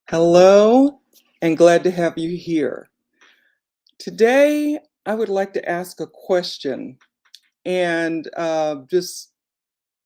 Hello, and glad to have you here. Today, I would like to ask a question and just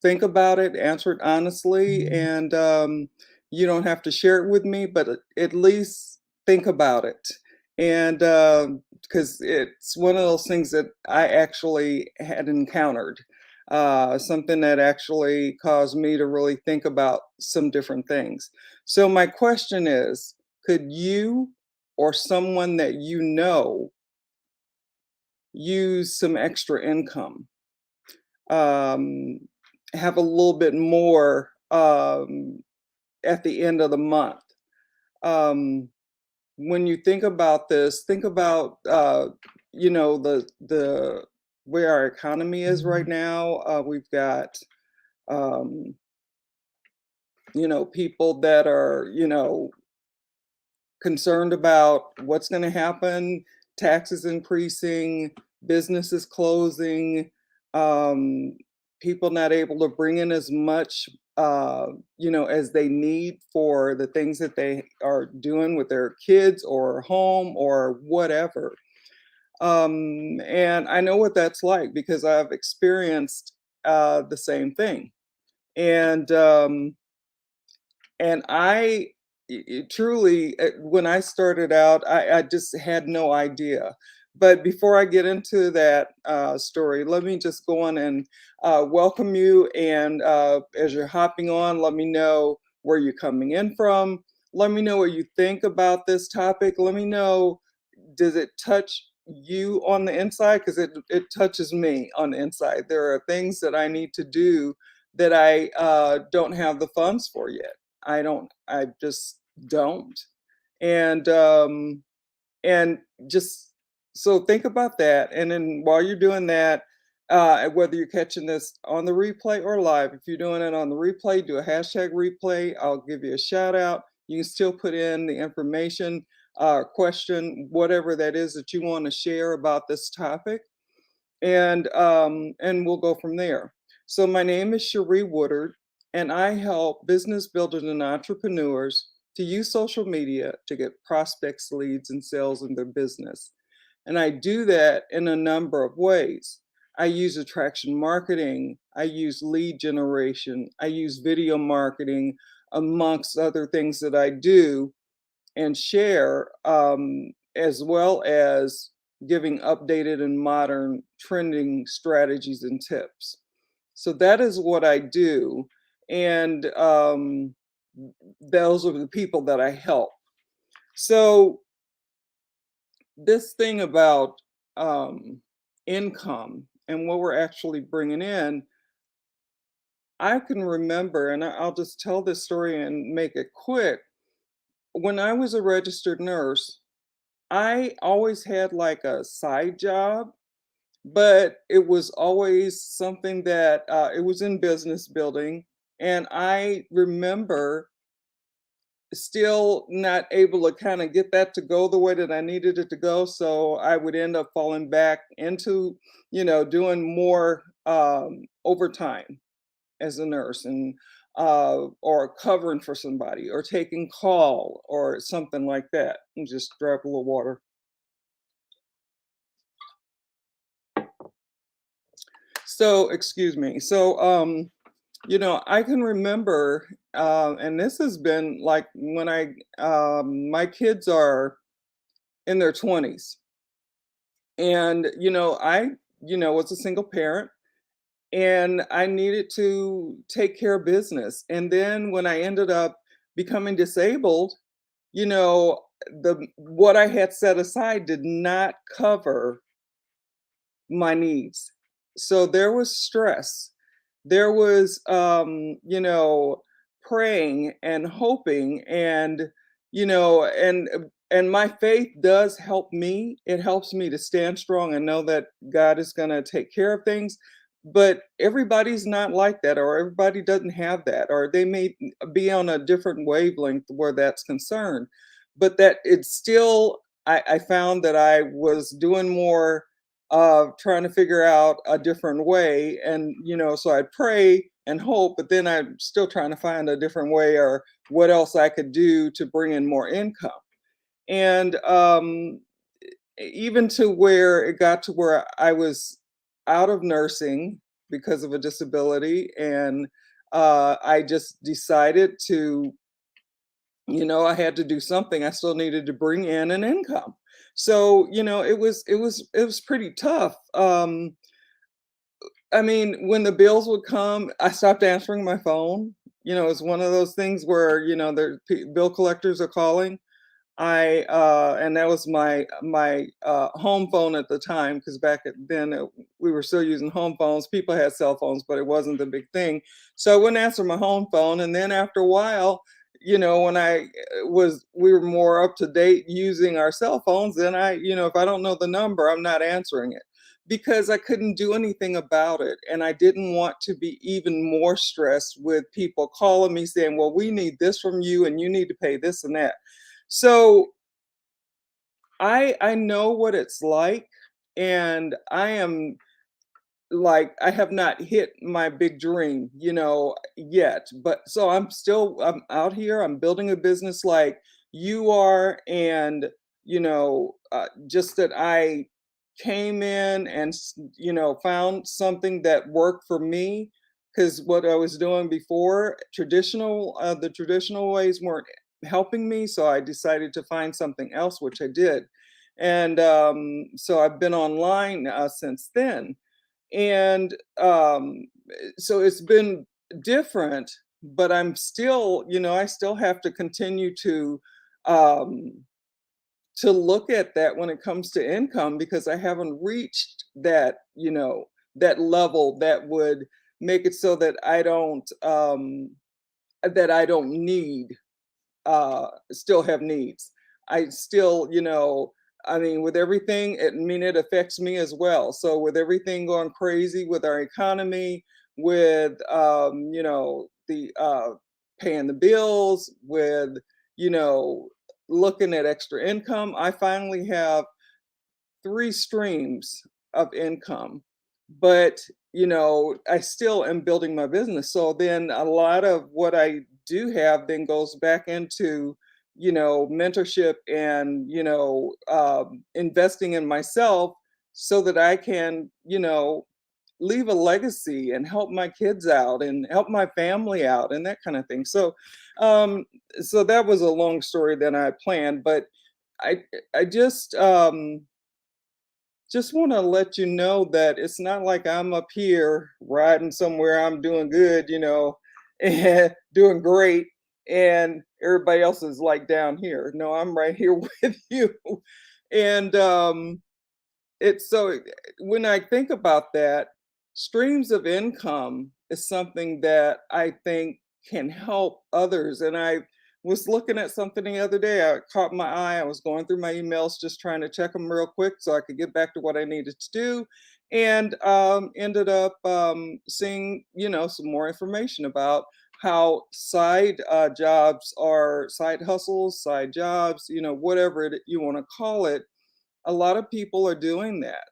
think about it, answer it honestly, and you don't have to share it with me, but at least think about it. And because it's one of those things that I actually had encountered, something that actually caused me to really think about some different things. So, my question is, could you or someone that you know use some extra income? um, have a little bit more at the end of the month. Um, when you think about this, think about the where our economy is right now. We've got um, people that are concerned about what's going to happen, taxes increasing, businesses closing, um, people not able to bring in as much, as they need for the things that they are doing with their kids or home or whatever. And I know what that's like because I've experienced the same thing. And truly, when I started out, I just had no idea. But before I get into that story, let me just go on and welcome you. And as you're hopping on, let me know where you're coming in from. Let me know what you think about this topic. Let me know, does it touch you on the inside? Because it touches me on the inside. There are things that I need to do that I don't have the funds for yet. I just don't. And and just so think about that. And then while you're doing that, whether you're catching this on the replay or live, if you're doing it on the replay, do a hashtag replay. I'll give you a shout out. You can still put in the information, question, whatever that is that you want to share about this topic, and we'll go from there. So my name is Cherie Woodard, and I help business builders and entrepreneurs to use social media to get prospects, leads, and sales in their business. And I do that in a number of ways. I use attraction marketing, I use lead generation, I use video marketing, amongst other things that I do and share, as well as giving updated and modern trending strategies and tips. So that is what I do. And those are the people that I help. So, this thing about income and what we're actually bringing in, I can remember, and I'll just tell this story and make it quick. When I was a registered nurse, I always had like a side job, but it was always something that it was in business building. And I remember still not able to kind of get that to go the way that I needed it to go. So I would end up falling back into, doing more overtime as a nurse and or covering for somebody or taking call or something like that. And just grab a little water. So, excuse me. So, I can remember, and this has been like when my kids are in their 20s. And, was a single parent and I needed to take care of business. And then when I ended up becoming disabled, the what I had set aside did not cover my needs. So there was stress. There was praying and hoping and you know and my faith does help me. It helps me to stand strong and know that God is going to take care of things. But everybody's not like that, or everybody doesn't have that, or they may be on a different wavelength where that's concerned. But that it's still, I found that I was doing more of trying to figure out a different way. And, so I'd pray, and hope, but then I'm still trying to find a different way or what else I could do to bring in more income. And even to where it got to where I was out of nursing because of a disability, and I just decided to, I had to do something. I still needed to bring in an income. So, it was pretty tough. I mean, when the bills would come, I stopped answering my phone. It's one of those things where, the bill collectors are calling. And that was my home phone at the time, because then we were still using home phones. People had cell phones, but it wasn't the big thing. So I wouldn't answer my home phone, and then after a while, when we were more up to date using our cell phones, then if I don't know the number, I'm not answering it, because I couldn't do anything about it, and I didn't want to be even more stressed with people calling me saying, "Well, we need this from you, and you need to pay this and that." So I know what it's like, and I am like, I have not hit my big dream, yet. But so I'm out here, I'm building a business like you are, and just that I came in and found something that worked for me, because what I was doing before, the traditional ways weren't helping me, so I decided to find something else, which I did. And so I've been online since then, and so it's been different, but I'm still, I still have to continue um to look at that when it comes to income, because I haven't reached that level that would make it so that I don't need still have needs. I still, I mean, with everything, it affects me as well. So with everything going crazy with our economy, with the paying the bills, with you know looking at extra income, I finally have three streams of income. But I still am building my business, so then a lot of what I do have then goes back into mentorship, and investing in myself, so that I can leave a legacy and help my kids out and help my family out and that kind of thing. Um so that was a long story than I planned, but i I just want to let you know that it's not like I'm up here riding somewhere, I'm doing good, and doing great, and everybody else is like down here. No, I'm right here with you. And it's so when I think about that, streams of income is something that I think can help others. And I was looking at something the other day. I caught my eye. I was going through my emails, just trying to check them real quick so I could get back to what I needed to do, and ended up seeing, some more information about how side jobs are side hustles, side jobs, whatever you want to call it. A lot of people are doing that.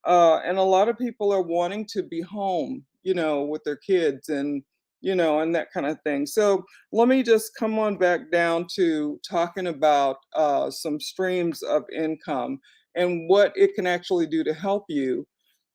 And a lot of people are wanting to be home, with their kids, and that kind of thing. So let me just come on back down to talking about some streams of income and what it can actually do to help you.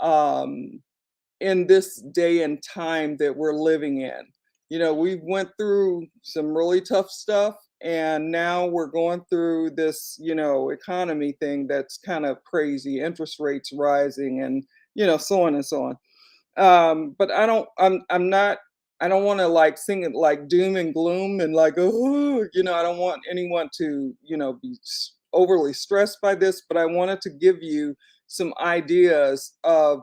Um, in this day and time that we're living in. We went through some really tough stuff, and now we're going through this, economy thing that's kind of crazy, interest rates rising, and so on and so on. But I'm not, I don't want to like sing it like doom and gloom and like, oh, I don't want anyone to, be overly stressed by this, but I wanted to give you some ideas of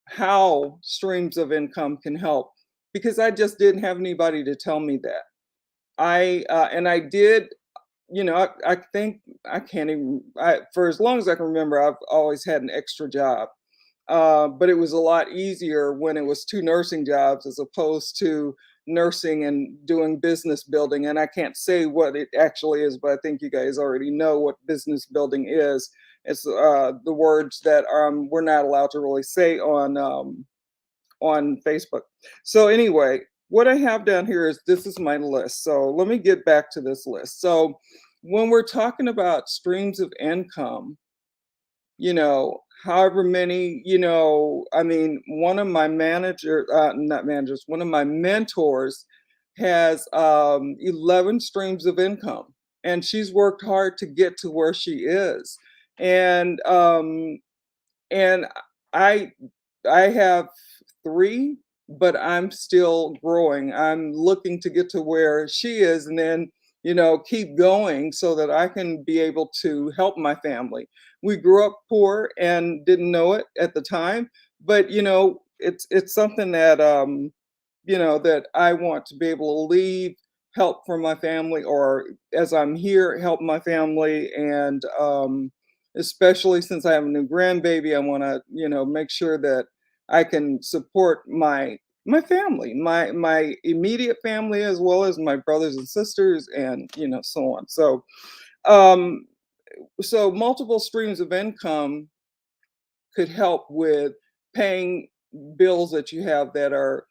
how streams of income can help, because I just didn't have anybody to tell me that. And I did, I think I can't even, for as long as I can remember, I've always had an extra job. But it was a lot easier when it was two nursing jobs as opposed to nursing and doing business building. And I can't say what it actually is, but I think you guys already know what business building is. It's the words that we're not allowed to really say on Facebook. So anyway, what I have down here is this is my list. So let me get back to this list. So when we're talking about streams of income, however many, I mean, one of my not managers, one of my mentors has 11 streams of income, and she's worked hard to get to where she is. And and I I have 3, but I'm still growing. I'm looking to get to where she is and then, keep going so that I can be able to help my family. We grew up poor and didn't know it at the time, but it's something that that I want to be able to leave help for my family, or as I'm here, help my family. And especially since I have a new grandbaby, I want to, make sure that I can support my family, my immediate family, as well as my brothers and sisters, and so on. Um, so multiple streams of income could help with paying bills that you have that are,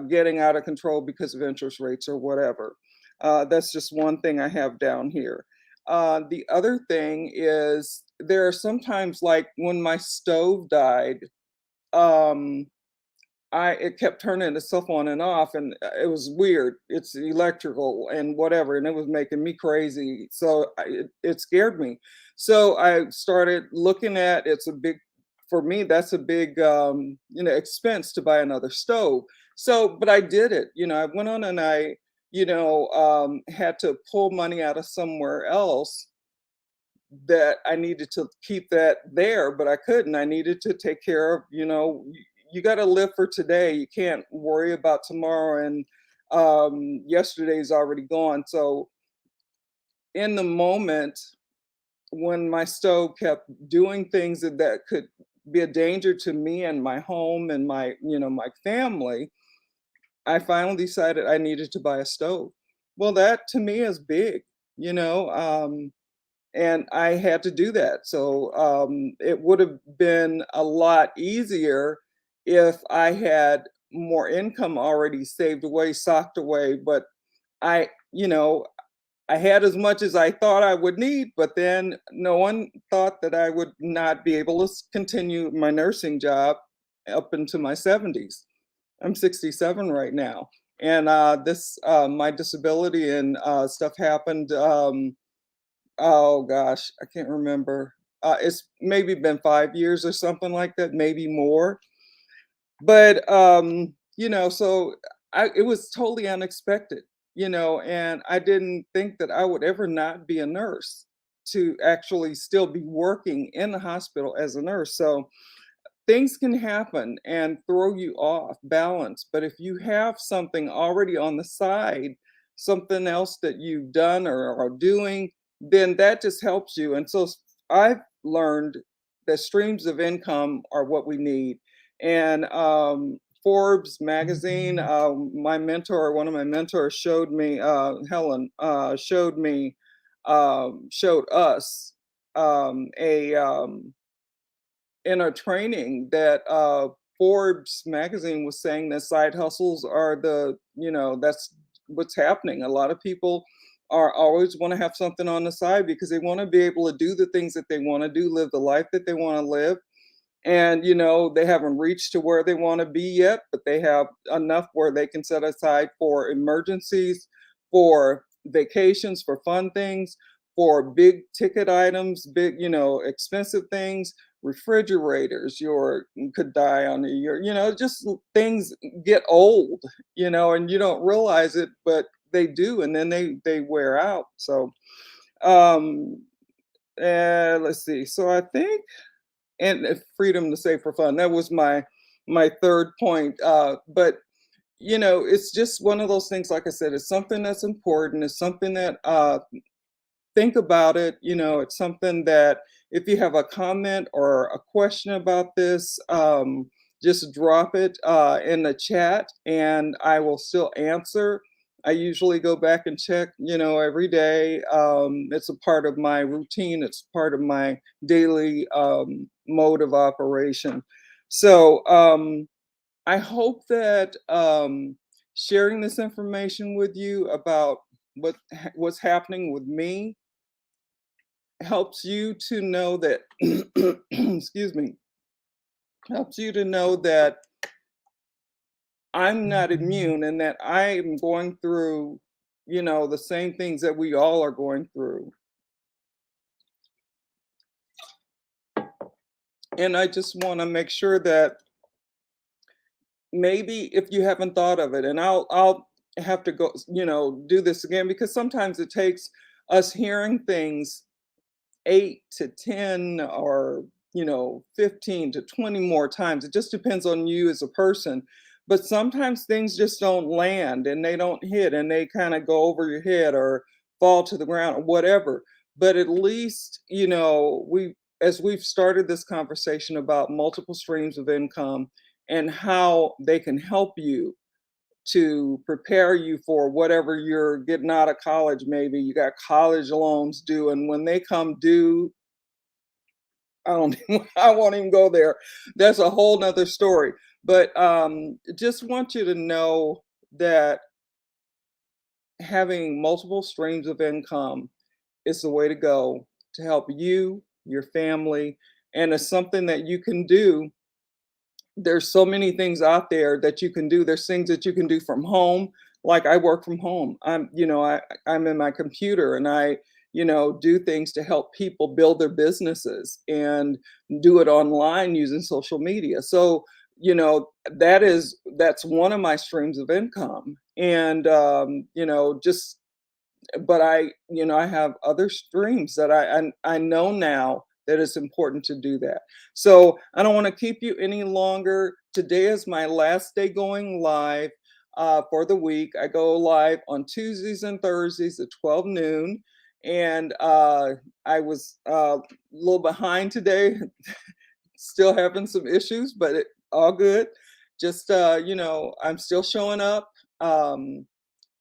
getting out of control because of interest rates or whatever. That's just one thing I have down here. The other thing is there are sometimes, like when my stove died, um, it kept turning itself on and off, and it was weird. It's electrical and whatever, and it was making me crazy. So it scared me. So I started looking at, it's a big, for me that's a big expense to buy another stove. So but I did it. I went on and I had to pull money out of somewhere else that I needed to keep that there, but I couldn't. I needed to take care of, you got to live for today. You can't worry about tomorrow, and yesterday's already gone. So in the moment, when my stove kept doing things that could be a danger to me and my home and my family, I finally decided I needed to buy a stove. Well, that to me is big, you know. And I had to do that. So it would have been a lot easier if I had more income already saved away, socked away. But I, you know, I had as much as I thought I would need, but then no one thought that I would not be able to continue my nursing job up into my 70s. I'm 67 right now. And this, my disability and stuff happened. Oh gosh, I can't remember. It's maybe been 5 years or something like that, maybe more. But, so it was totally unexpected, and I didn't think that I would ever not be a nurse, to actually still be working in the hospital as a nurse. So things can happen and throw you off balance, but if you have something already on the side, something else that you've done or are doing, then that just helps you. And so I've learned that streams of income are what we need. And Forbes magazine, one of my mentors showed me, Helen, showed us a in our training that Forbes magazine was saying that side hustles are that's what's happening. A lot of people are always want to have something on the side because they want to be able to do the things that they want to do, live the life that they want to live. And they haven't reached to where they want to be yet, but they have enough where they can set aside for emergencies, for vacations, for fun things, for big ticket items, big, expensive things, refrigerators, your could die on your, just things get old, and you don't realize it, but they do, and then they wear out. So um let's see. So I think, and freedom to say for fun. That was my third point. But it's just one of those things. Like I said, it's something that's important. It's something that think about it. It's something that if you have a comment or a question about this, just drop it in the chat, and I will still answer. I usually go back and check, every day. It's a part of my routine. It's part of my daily mode of operation. So I hope that sharing this information with you about what's happening with me helps you to know that excuse me, helps you to know that I'm not immune and that I am going through, the same things that we all are going through. And I just want to make sure that maybe if you haven't thought of it, and I'll have to go, do this again because sometimes it takes us hearing things 8 to 10 or 15 to 20 more times. It just depends on you as a person. But sometimes things just don't land and they don't hit and they kind of go over your head or fall to the ground or whatever. But at least, we as we've started this conversation about multiple streams of income and how they can help you to prepare you for whatever you're getting out of college. Maybe you got college loans due, and when they come due, I don't I won't even go there. That's a whole nother story. But just want you to know that having multiple streams of income is the way to go to help you, your family, and it's something that you can do. There's so many things out there that you can do. There's things that you can do from home. Like I work from home. I'm in my computer and I, do things to help people build their businesses and do it online using social media. So, that's one of my streams of income. And just but I have other streams that I know now that it's important to do that. So I don't want to keep you any longer. Today is my last day going live for the week. I go live on Tuesdays and Thursdays at 12 noon. And I was a little behind today, still having some issues, but all good. Just, I'm still showing up. Um,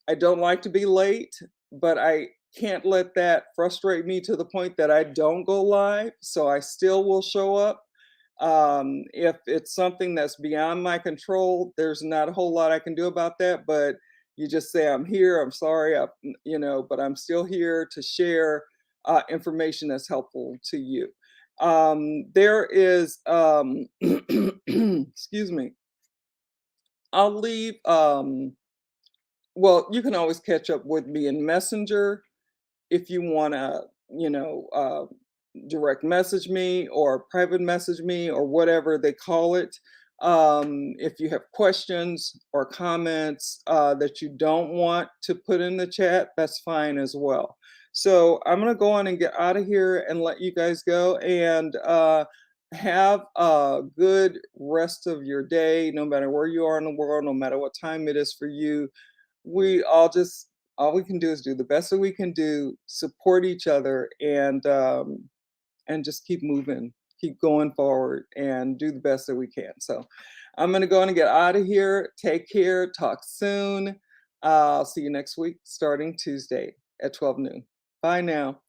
I don't like to be late, but I can't let that frustrate me to the point that I don't go live. So I still will show up. If it's something that's beyond my control, there's not a whole lot I can do about that. But you just say, I'm here, I'm sorry, but I'm still here to share information that's helpful to you. There is, excuse me, I'll leave. Well, you can always catch up with me in Messenger if you want to, direct message me or private message me or whatever they call it. If you have questions or comments that you don't want to put in the chat, that's fine as well. So I'm going to go on and get out of here and let you guys go and have a good rest of your day, no matter where you are in the world, no matter what time it is for you. All we can do is do the best that we can do, support each other, and just keep moving, keep going forward, and do the best that we can. So I'm gonna go on and get out of here. Take care. Talk soon. I'll see you next week, starting Tuesday at 12 noon. Bye now.